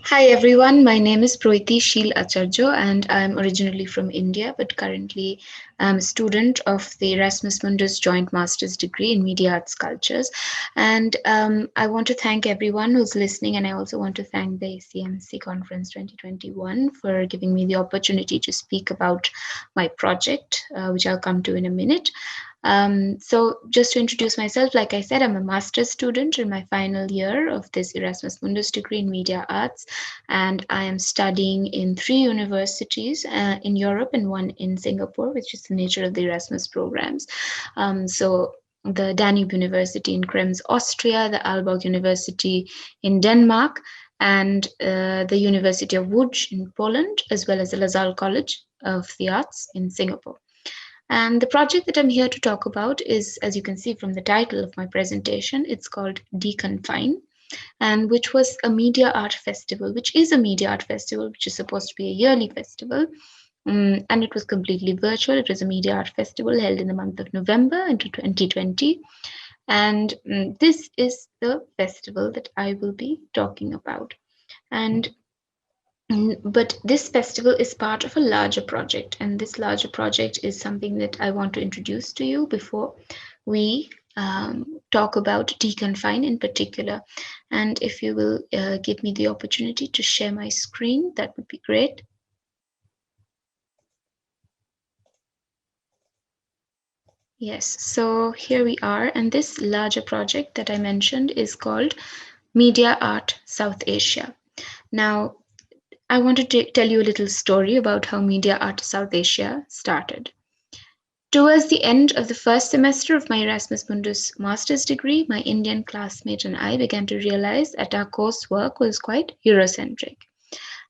Hi everyone, my name is Proiti Seal Acharya and I'm originally from India but currently I'm a student of the Erasmus Mundus Joint Master's Degree in Media Arts Cultures. And I want to thank everyone who's listening, and I also want to thank the ACMC Conference 2021 for giving me the opportunity to speak about my project, which I'll come to in a minute. So just to introduce myself, like I said, I'm a master's student in my final year of this Erasmus Mundus degree in media arts, and I am studying in three universities in Europe and one in Singapore, which is the nature of the Erasmus programs. So the Danube University in Krems, Austria, the Aalborg University in Denmark, and the University of Łódź in Poland, as well as the LaSalle College of the Arts in Singapore. And the project that I'm here to talk about is, as you can see from the title of my presentation, it's called Deconfine, and which was a media art festival, which is a media art festival, which is supposed to be a yearly festival. And it was completely virtual. It was a media art festival held in the month of November into 2020. And this is the festival that I will be talking about. And but this festival is part of a larger project, and this larger project is something that I want to introduce to you before we talk about deconfine in particular. And if you will give me the opportunity to share my screen, that would be great. Yes, so here we are, and this larger project that I mentioned is called Media Art South Asia. Now, I want to tell you a little story about how Media Art South Asia started. Towards the end of the first semester of my Erasmus Mundus master's degree, my Indian classmate and I began to realize that our coursework was quite Eurocentric.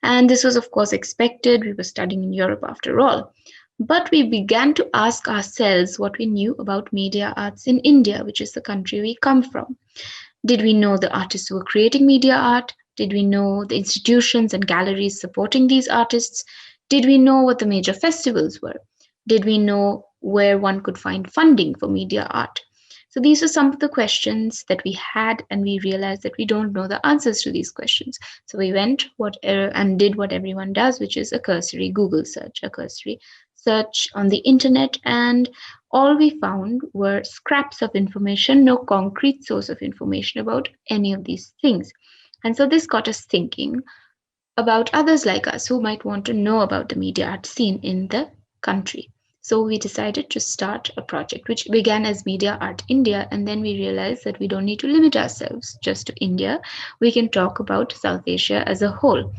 And this was, of course, expected. We were studying in Europe after all. But we began to ask ourselves what we knew about media arts in India, which is the country we come from. Did we know the artists who were creating media art? Did we know the institutions and galleries supporting these artists? Did we know what the major festivals were? Did we know where one could find funding for media art? So these are some of the questions that we had, and we realized that we don't know the answers to these questions. So we went and did what everyone does, which is a cursory Google search, a cursory search on the internet, and all we found were scraps of information, no concrete source of information about any of these things. And so this got us thinking about others like us who might want to know about the media art scene in the country. So we decided to start a project which began as Media Art India, and then we realized that we don't need to limit ourselves just to India. We can talk about South Asia as a whole.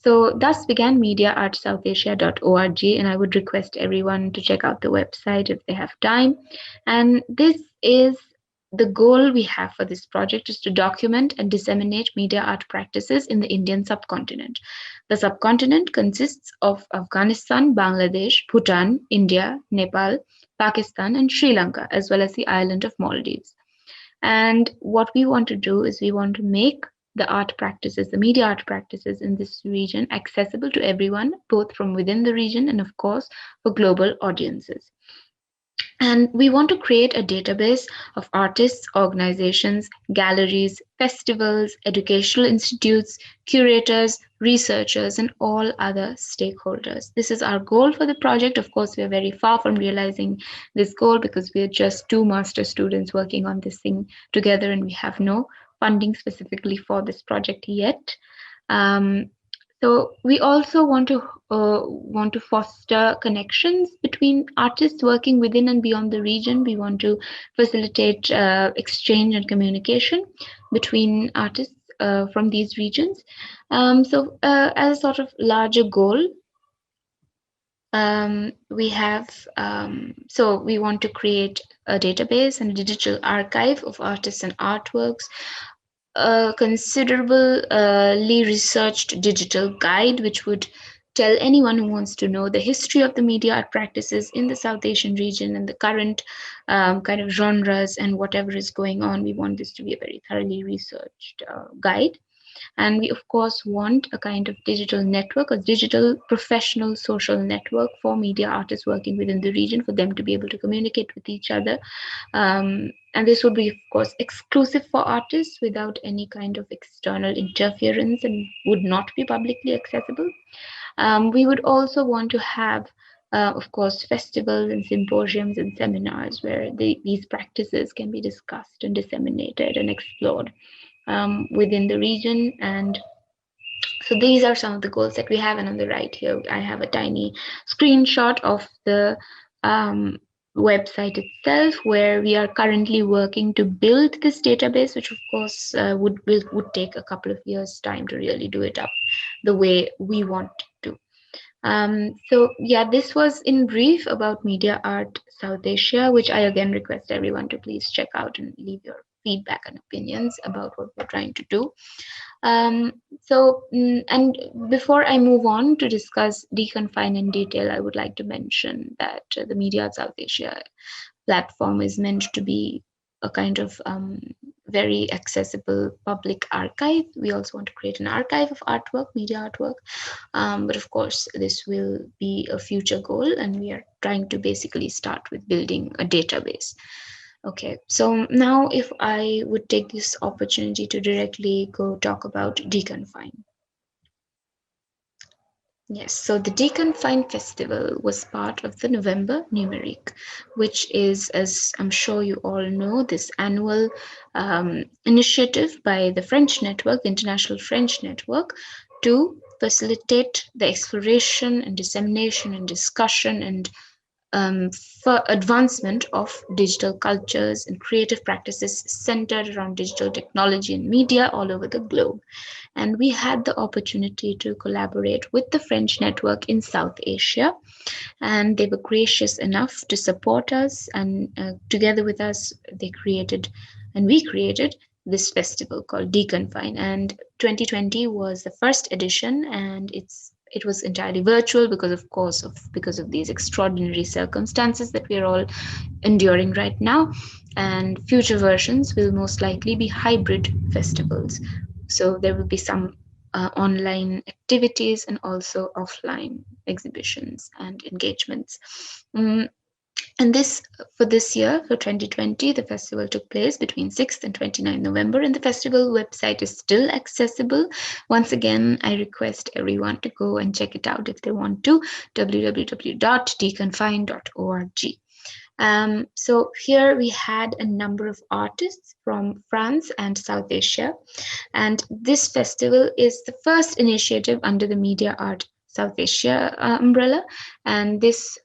So thus began mediaartsouth.asia.org, and I would request everyone to check out the website if they have time. And this is the goal we have for this project, is to document and disseminate media art practices in the Indian subcontinent. The subcontinent consists of Afghanistan, Bangladesh, Bhutan, India, Nepal, Pakistan, and Sri Lanka, as well as the island of Maldives. And what we want to do is we want to make the art practices, the media art practices in this region accessible to everyone, both from within the region and, of course, for global audiences. And we want to create a database of artists, organizations, galleries, festivals, educational institutes, curators, researchers, and all other stakeholders. This is our goal for the project. Of course, we are very far from realizing this goal because we are just two master students working on this thing together, and we have no funding specifically for this project yet. So we also want to foster connections between artists working within and beyond the region. We want to facilitate exchange and communication between artists from these regions. So as a sort of larger goal, we have so we want to create a database and a digital archive of artists and artworks, a considerably researched digital guide which would tell anyone who wants to know the history of the media art practices in the South Asian region and the current kind of genres and whatever is going on. We want this to be a very thoroughly researched guide. And we, of course, want a kind of digital network, a digital professional social network for media artists working within the region, for them to be able to communicate with each other. And this would be, of course, exclusive for artists without any kind of external interference and would not be publicly accessible. We would also want to have, of course, festivals and symposiums and seminars where these practices can be discussed and disseminated and explored within the region. And so these are some of the goals that we have. And on the right here, I have a tiny screenshot of the um, website itself, where we are currently working to build this database, which of course would take a couple of years' time to really do it up the way we want to. So yeah, this was in brief about Media Art South Asia, which I again request everyone to please check out and leave your feedback and opinions about what we're trying to do. And before I move on to discuss deconfine in detail, I would like to mention that the Media Art South Asia platform is meant to be a kind of very accessible public archive. We also want to create an archive of artwork, media artwork. But of course, this will be a future goal, and we are trying to basically start with building a database. Okay, so now if I would take this opportunity to directly go talk about deconfine. Yes, so the Deconfine Festival was part of the November Numeric, which is, as I'm sure you all know, this annual initiative by the French Network, the International French Network, to facilitate the exploration and dissemination and discussion and for advancement of digital cultures and creative practices centered around digital technology and media all over the globe. And we had the opportunity to collaborate with the French network in South Asia, and they were gracious enough to support us, and together with us we created this festival called Deconfine. And 2020 was the first edition, and it was entirely virtual because of these extraordinary circumstances that we are all enduring right now. And future versions will most likely be hybrid festivals, so there will be some online activities and also offline exhibitions and engagements. And for this year, for 2020, the festival took place between 6th and 29th November, and the festival website is still accessible. Once again, I request everyone to go and check it out if they want to, www.deconfine.org. So here we had a number of artists from France and South Asia, and this festival is the first initiative under the Media Art South Asia umbrella, and this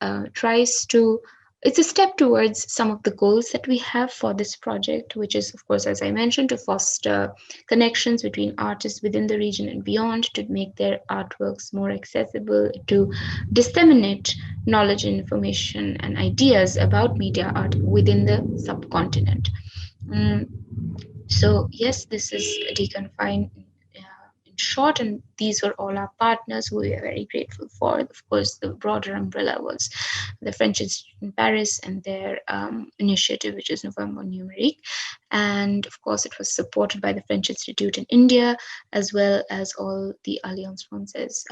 it's a step towards some of the goals that we have for this project, which is, of course, as I mentioned, to foster connections between artists within the region and beyond, to make their artworks more accessible, to disseminate knowledge and information and ideas about media art within the subcontinent. So yes, this is Deconfine in short, and these were all our partners who we are very grateful for. Of course, the broader umbrella was the French Institute in Paris and their initiative, which is November Numeric. And of course, it was supported by the French Institute in India, as well as all the Alliance Française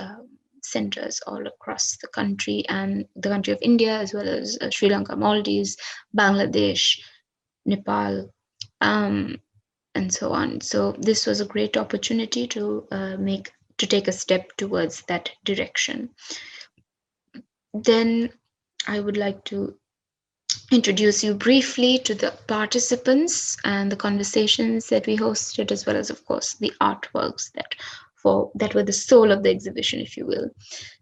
centers all across the country, and the country of India, as well as Sri Lanka, Maldives, Bangladesh, Nepal, and so on. So this was a great opportunity to take a step towards that direction. Then I would like to introduce you briefly to the participants and the conversations that we hosted, as well as, of course, the artworks that were the soul of the exhibition, if you will.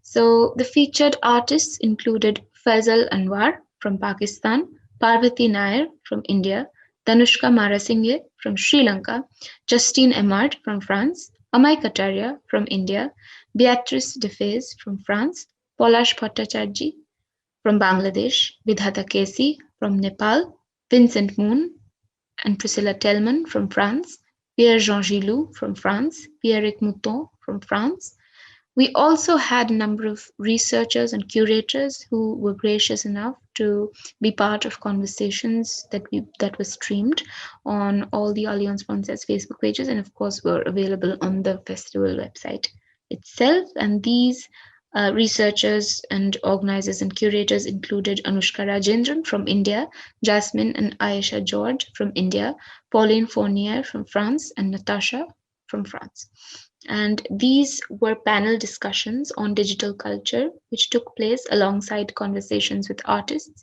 So the featured artists included Faisal Anwar from Pakistan, Parvati Nair from India, Danushka Marasinghe from Sri Lanka, Justine Emard from France, Amay Kataria from India, Beatrice Defez from France, Polash Bhattacharjee from Bangladesh, Vidhata Kesi from Nepal, Vincent Moon and Priscilla Tellman from France, Pierre-Jean Gilou from France, Pierrick Mouton from France, We also had a number of researchers and curators who were gracious enough to be part of conversations that were streamed on all the Alliance Francaise Facebook pages, and of course were available on the festival website itself. And these researchers and organizers and curators included Anushka Rajendran from India, Jasmine and Ayesha George from India, Pauline Fournier from France, and Natasha from France. And these were panel discussions on digital culture, which took place alongside conversations with artists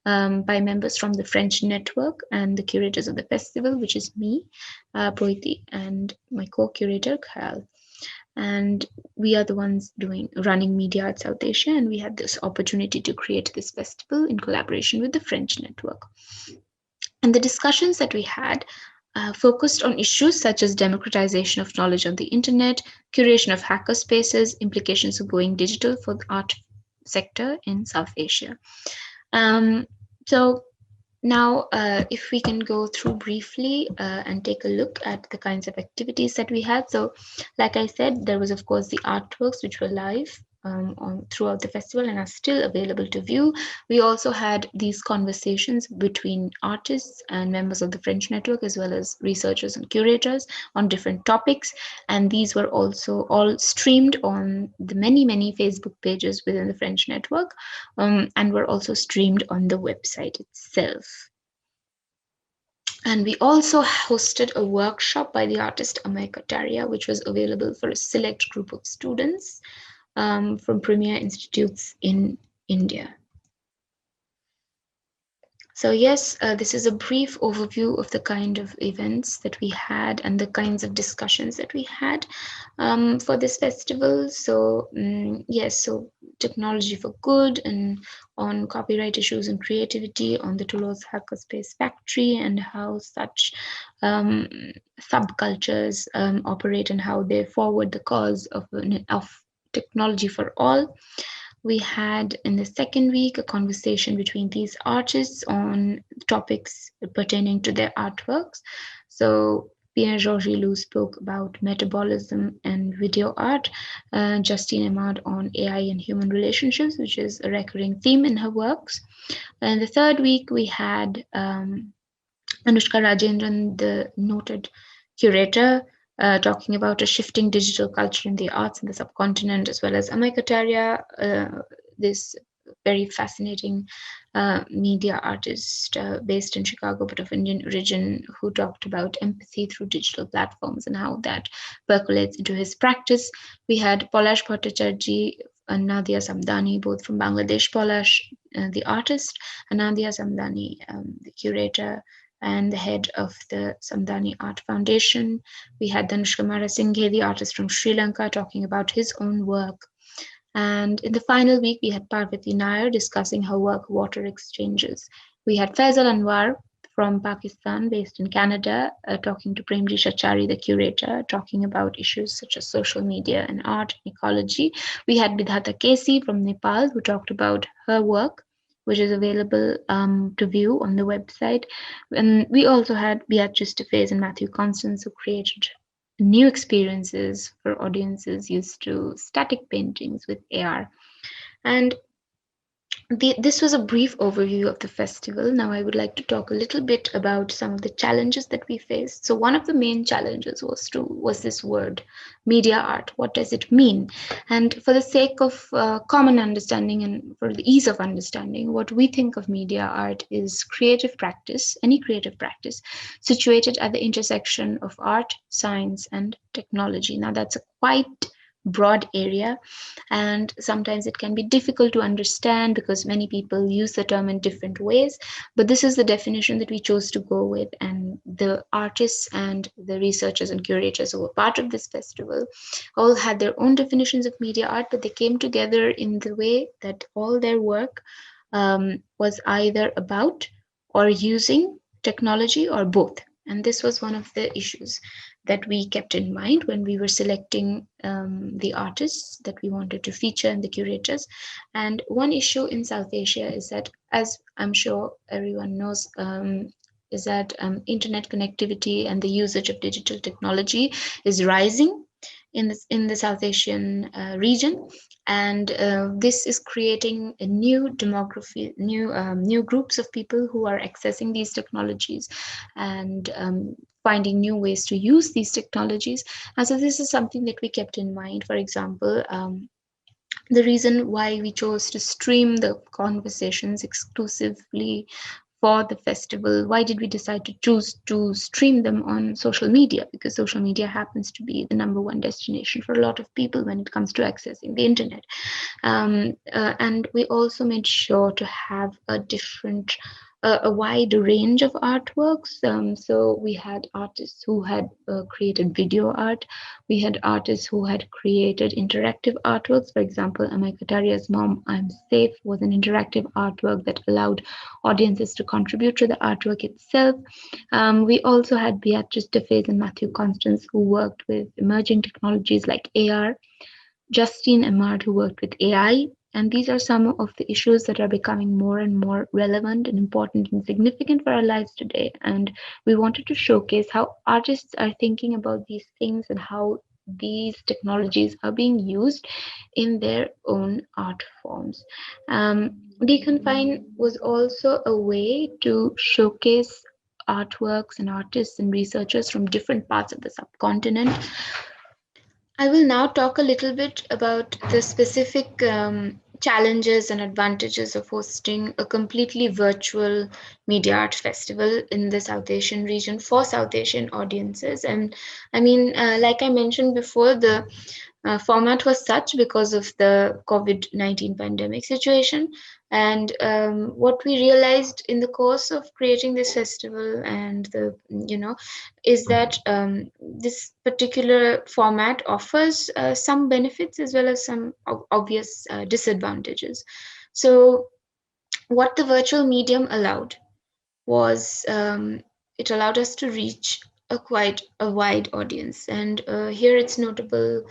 by members from the French network and the curators of the festival, which is me, Proiti, and my co-curator, Khayal. And we are the ones running Media Art South Asia, and we had this opportunity to create this festival in collaboration with the French network. And the discussions that we had focused on issues such as democratization of knowledge on the internet, curation of hacker spaces, implications of going digital for the art sector in South Asia. So now, if we can go through briefly and take a look at the kinds of activities that we had. So, like I said, there was, of course, the artworks which were live throughout the festival and are still available to view. We also had these conversations between artists and members of the French network, as well as researchers and curators on different topics. And these were also all streamed on the many, many Facebook pages within the French network and were also streamed on the website itself. And we also hosted a workshop by the artist Amay Kataria, which was available for a select group of students from premier institutes in India. So yes, this is a brief overview of the kind of events that we had and the kinds of discussions that we had for this festival. So yes, so technology for good and on copyright issues and creativity, on the Toulouse Hackerspace Factory and how such subcultures operate and how they forward the cause of technology for all. We had in the second week a conversation between these artists on topics pertaining to their artworks. So Pierre Georges Lou spoke about metabolism and video art, Justine Ahmad on AI and human relationships, which is a recurring theme in her works. And the third week we had Anushka Rajendran, the noted curator, talking about a shifting digital culture in the arts in the subcontinent, as well as Amay Kataria, this very fascinating media artist based in Chicago but of Indian origin, who talked about empathy through digital platforms and how that percolates into his practice. We had Polash Bhattacharjee and Nadia Samdani, both from Bangladesh. Polash, the artist, and Nadia Samdani, the curator and the head of the Samdani Art Foundation. We had Dhanushka Marasinghe, the artist from Sri Lanka, talking about his own work. And in the final week, we had Parvati Nair discussing her work, Water Exchanges. We had Faisal Anwar from Pakistan, based in Canada, talking to Premji Shachari, the curator, talking about issues such as social media and art and ecology. We had Bidhata Kesi from Nepal, who talked about her work, which is available to view on the website. And we also had Beatrice Tefez and Matthew Constance, who created new experiences for audiences used to static paintings with AR. And this was a brief overview of the festival. Now I would like to talk a little bit about some of the challenges that we faced. So one of the main challenges was this word, media art. What does it mean? And for the sake of common understanding and for the ease of understanding, what we think of media art is creative practice, any creative practice, situated at the intersection of art, science, and technology. Now that's a quite broad area, and sometimes it can be difficult to understand because many people use the term in different ways, but this is the definition that we chose to go with. And the artists and the researchers and curators who were part of this festival all had their own definitions of media art, but they came together in the way that all their work was either about or using technology or both. And this was one of the issues that we kept in mind when we were selecting the artists that we wanted to feature and the curators. And one issue in South Asia is that, as I'm sure everyone knows, is that internet connectivity and the usage of digital technology is rising. in the South Asian region, and this is creating a new demography, new groups of people who are accessing these technologies and finding new ways to use these technologies. And so this is something that we kept in mind. For example, the reason why we chose to stream the conversations exclusively for the festival. Why did we decide to choose to stream them on social media? Because social media happens to be the number one destination for a lot of people when it comes to accessing the internet. And we also made sure to have a wide range of artworks. So we had artists who had created video art. We had artists who had created interactive artworks. For example, Amay Kataria's Mom, I'm Safe was an interactive artwork that allowed audiences to contribute to the artwork itself. We also had Beatrice DeFaze and Matthew Constance, who worked with emerging technologies like AR, Justine Emard, who worked with AI. And these are some of the issues that are becoming more and more relevant and important and significant for our lives today. And we wanted to showcase how artists are thinking about these things and how these technologies are being used in their own art forms. Deconfine was also a way to showcase artworks and artists and researchers from different parts of the subcontinent. I will now talk a little bit about the specific challenges and advantages of hosting a completely virtual media art festival in the South Asian region for South Asian audiences. And I mean, like I mentioned before, the format was such because of the COVID-19 pandemic situation. And what we realized in the course of creating this festival and is that this particular format offers some benefits as well as some obvious disadvantages. So, what the virtual medium allowed was it allowed us to reach quite a wide audience. And here it's notable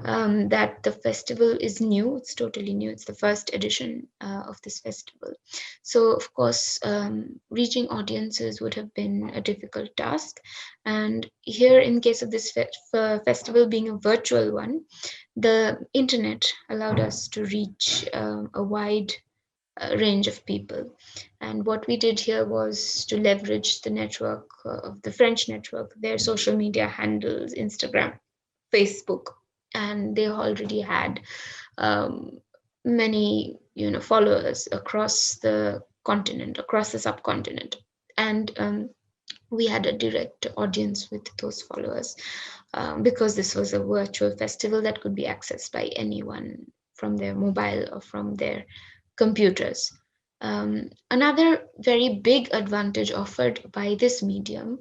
that the festival is new. It's totally new. It's the first edition of this festival. So, of course, reaching audiences would have been a difficult task. And here, in case of this festival being a virtual one, the internet allowed us to reach a wide range of people. And what we did here was to leverage the network of the French network, their social media handles, Instagram, Facebook, and they already had many followers across the continent, across the subcontinent, and we had a direct audience with those followers because this was a virtual festival that could be accessed by anyone from their mobile or from their computers. Another very big advantage offered by this medium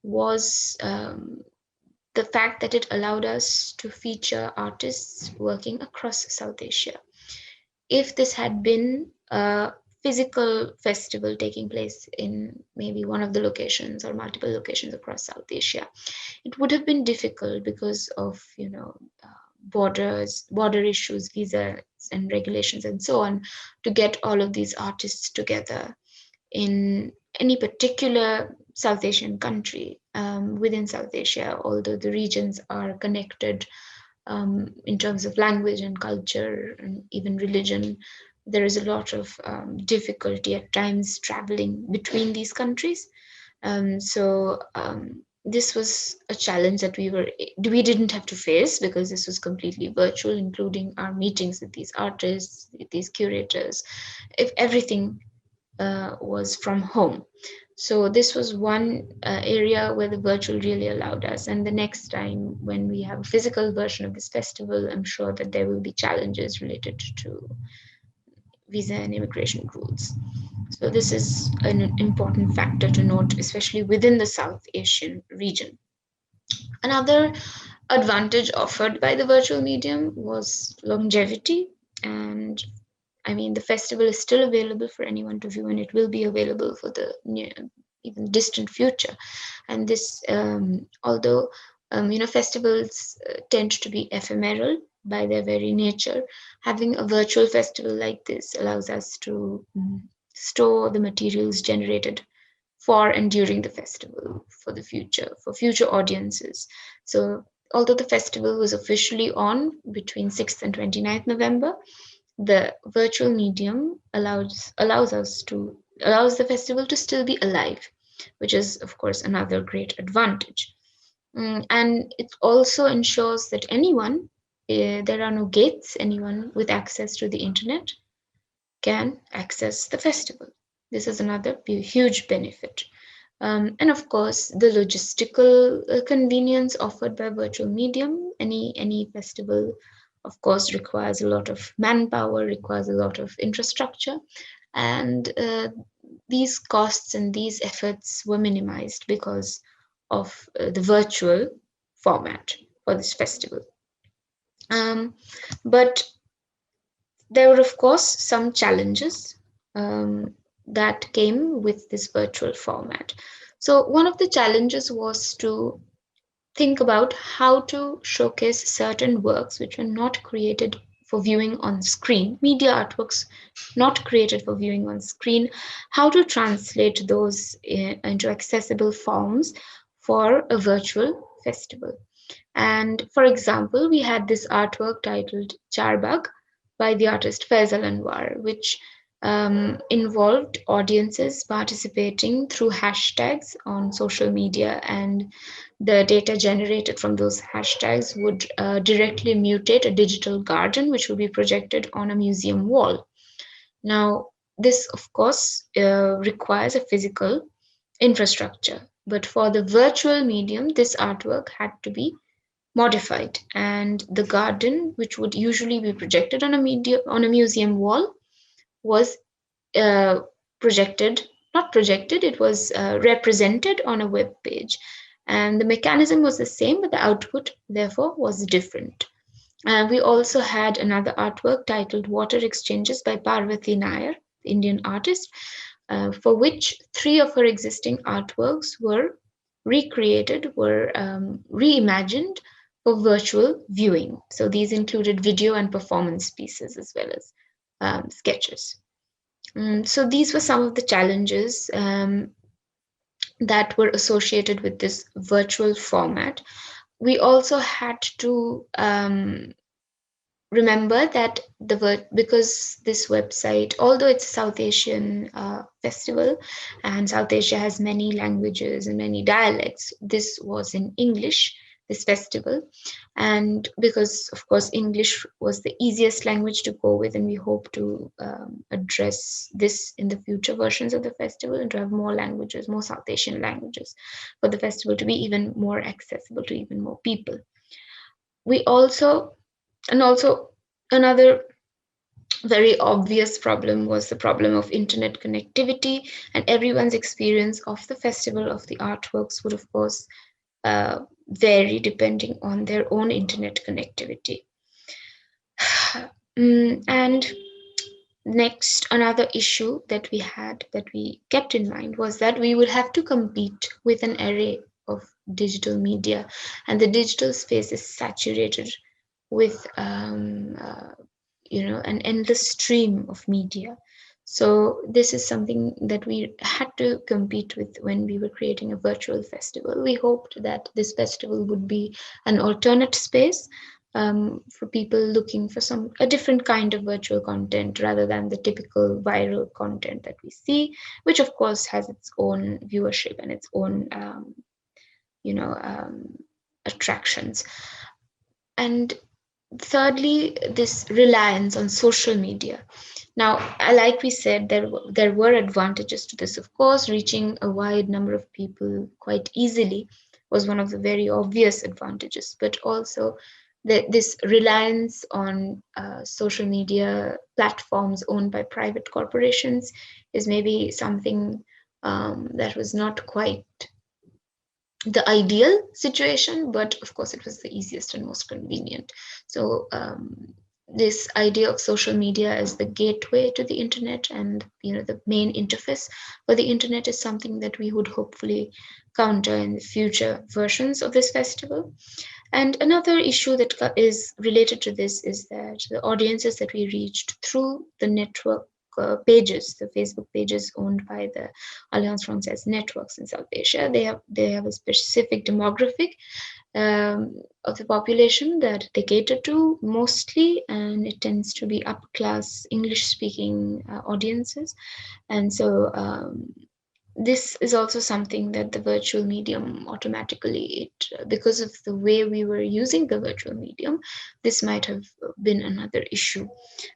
was the fact that it allowed us to feature artists working across South Asia. If this had been a physical festival taking place in maybe one of the locations or multiple locations across South Asia, it would have been difficult because of border issues, visas and regulations and so on, to get all of these artists together in any particular South Asian country within South Asia, although the regions are connected in terms of language and culture and even religion. There is a lot of difficulty at times traveling between these countries. This was a challenge that we didn't have to face because this was completely virtual, including our meetings with these artists, with these curators. If everything was from home. So this was one area where the virtual really allowed us. And the next time when we have a physical version of this festival, I'm sure that there will be challenges related to visa and immigration rules. So this is an important factor to note, especially within the South Asian region. Another advantage offered by the virtual medium was longevity. And I mean, the festival is still available for anyone to view, and it will be available for the even distant future. And this, although festivals tend to be ephemeral by their very nature, having a virtual festival like this allows us to store the materials generated for and during the festival for the future, for future audiences. So although the festival was officially on between 6th and 29th November, the virtual medium allows the festival to still be alive, which is of course another great advantage. And it also ensures that there are no gates, anyone with access to the internet can access the festival. This is another huge benefit. And of course, the logistical convenience offered by virtual medium. Any festival, of course, requires a lot of manpower, requires a lot of infrastructure, and these costs and these efforts were minimized because of the virtual format for this festival. But there were, of course, some challenges that came with this virtual format. So, one of the challenges was to think about how to showcase certain works which were not created for viewing on screen, media artworks not created for viewing on screen, how to translate those into accessible forms for a virtual festival. And for example, we had this artwork titled Charbagh by the artist Faisal Anwar, which involved audiences participating through hashtags on social media, and the data generated from those hashtags would directly mutate a digital garden which would be projected on a museum wall. Now, this of course requires a physical infrastructure, but for the virtual medium, this artwork had to be modified, and the garden which would usually be projected on a museum wall was uh, projected not projected, it was represented on a web page, and the mechanism was the same, but the output therefore was different. We also had another artwork titled Water Exchanges by Parvati Nair, the Indian artist, for which three of her existing artworks were reimagined for virtual viewing. So these included video and performance pieces as well as sketches. So these were some of the challenges that were associated with this virtual format. We also had to remember that because this website, although it's a South Asian festival and South Asia has many languages and many dialects, this was in English, this festival. And because of course English was the easiest language to go with, and we hope to address this in the future versions of the festival, and to have more languages, more South Asian languages, for the festival to be even more accessible to even more people. We also Another very obvious problem was the problem of internet connectivity, and everyone's experience of the festival of the artworks would of course vary depending on their own internet connectivity. And next, another issue that we kept in mind was that we would have to compete with an array of digital media, and the digital space is saturated with an endless stream of media. So this is something that we had to compete with when we were creating a virtual festival. We hoped that this festival would be an alternate space for people looking for a different kind of virtual content rather than the typical viral content that we see, which of course has its own viewership and its own attractions. And thirdly, this reliance on social media. Now, like we said, there were advantages to this. Of course, reaching a wide number of people quite easily was one of the very obvious advantages, but also this reliance on social media platforms owned by private corporations is maybe something that was not quite the ideal situation, but of course it was the easiest and most convenient. So this idea of social media as the gateway to the internet and the main interface for the internet is something that we would hopefully counter in the future versions of this festival. And another issue that is related to this is that the audiences that we reached through the network pages, the Facebook pages owned by the Alliance Française networks in South Asia, they have a specific demographic, of the population that they cater to mostly, and it tends to be upper class English speaking audiences. And so this is also something that the virtual medium automatically, because of the way we were using the virtual medium, this might have been another issue,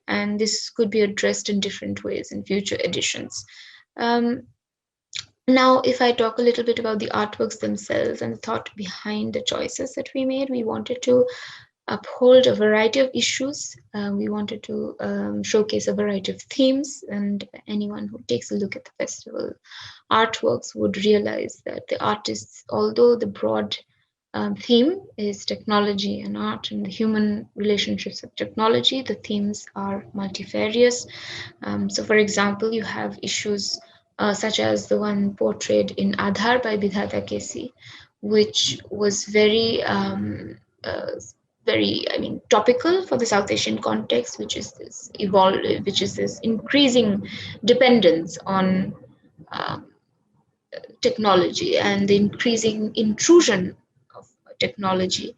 and this could be addressed in different ways in future editions. um, Now, if I talk a little bit about the artworks themselves and the thought behind the choices that we made, we wanted to uphold a variety of issues. We wanted to showcase a variety of themes, and anyone who takes a look at the festival artworks would realize that the artists, although the broad theme is technology and art and the human relationships of technology, the themes are multifarious. So, for example, you have issues such as the one portrayed in Adhar by Bidhata Kesi, which was I mean, topical for the South Asian context, which is this increasing dependence on um, technology and the increasing intrusion of technology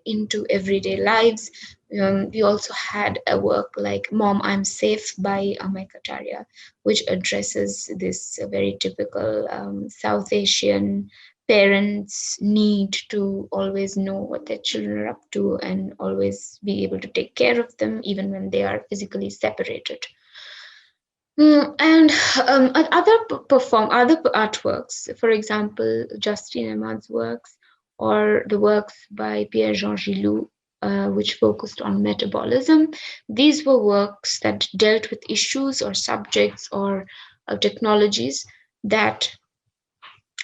into everyday lives. We also had a work like Mom, I'm Safe by Amay Kataria, which addresses this very typical South Asian parents' need to always know what their children are up to and always be able to take care of them even when they are physically separated. And other artworks, for example, Justine Ahmad's works or the works by Pierre-Jean Gilou, which focused on metabolism. These were works that dealt with issues or subjects or technologies that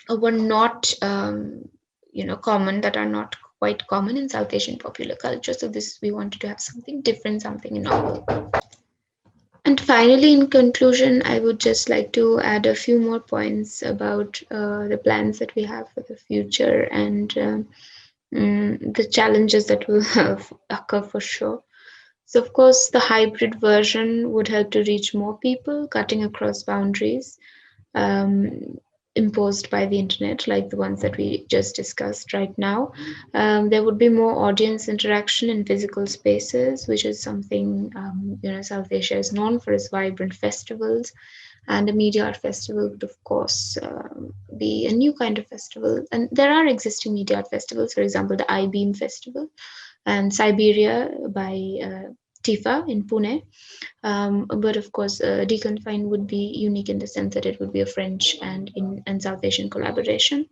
were not, common, that are not quite common in South Asian popular culture. So this, we wanted to have something different, something novel. And finally, in conclusion, I would just like to add a few more points about the plans that we have for the future and the challenges that will occur for sure. So, of course, the hybrid version would help to reach more people, cutting across boundaries um, imposed by the internet, like the ones that we just discussed right now. There would be more audience interaction in physical spaces, which is something South Asia is known for its vibrant festivals. And a media art festival would, of course, be a new kind of festival. And there are existing media art festivals, for example, the I-Beam Festival and Siberia by Tifa in Pune. But of course, deconfine would be unique in the sense that it would be a French and South Asian collaboration.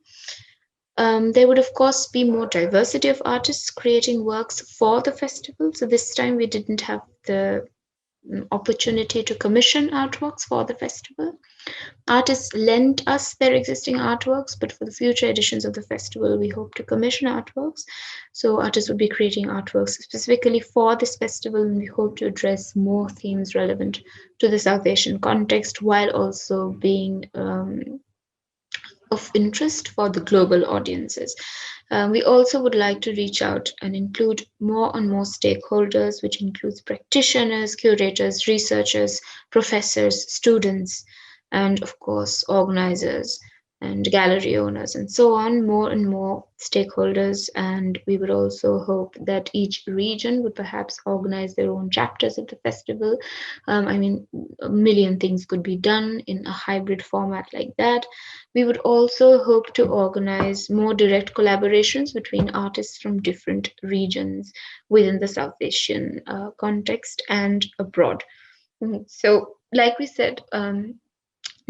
There would, of course, be more diversity of artists creating works for the festival. So this time we didn't have the opportunity to commission artworks for the festival. Artists lent us their existing artworks, but for the future editions of the festival, we hope to commission artworks. So, artists will be creating artworks specifically for this festival, and we hope to address more themes relevant to the South Asian context while also being of interest for the global audiences. We also would like to reach out and include more and more stakeholders, which includes practitioners, curators, researchers, professors, students, and of course, organizers and gallery owners, and so on, more and more stakeholders. And we would also hope that each region would perhaps organize their own chapters of the festival. I mean, a million things could be done in a hybrid format like that. We would also hope to organize more direct collaborations between artists from different regions within the South Asian context and abroad. So, like we said,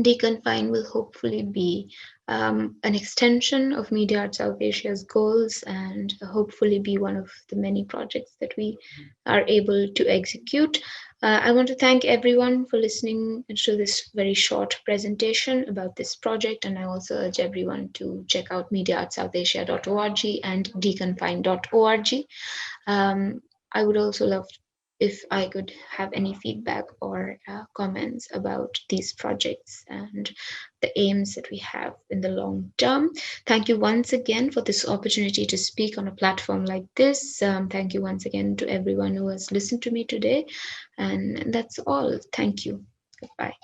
Deconfine will hopefully be an extension of Media Art South Asia's goals and hopefully be one of the many projects that we are able to execute. I want to thank everyone for listening to this very short presentation about this project, and I also urge everyone to check out mediaartssouthasia.org and deconfine.org. I would also love if I could have any feedback or comments about these projects and the aims that we have in the long term. Thank you once again for this opportunity to speak on a platform like this. Thank you once again to everyone who has listened to me today. And that's all. Thank you. Goodbye.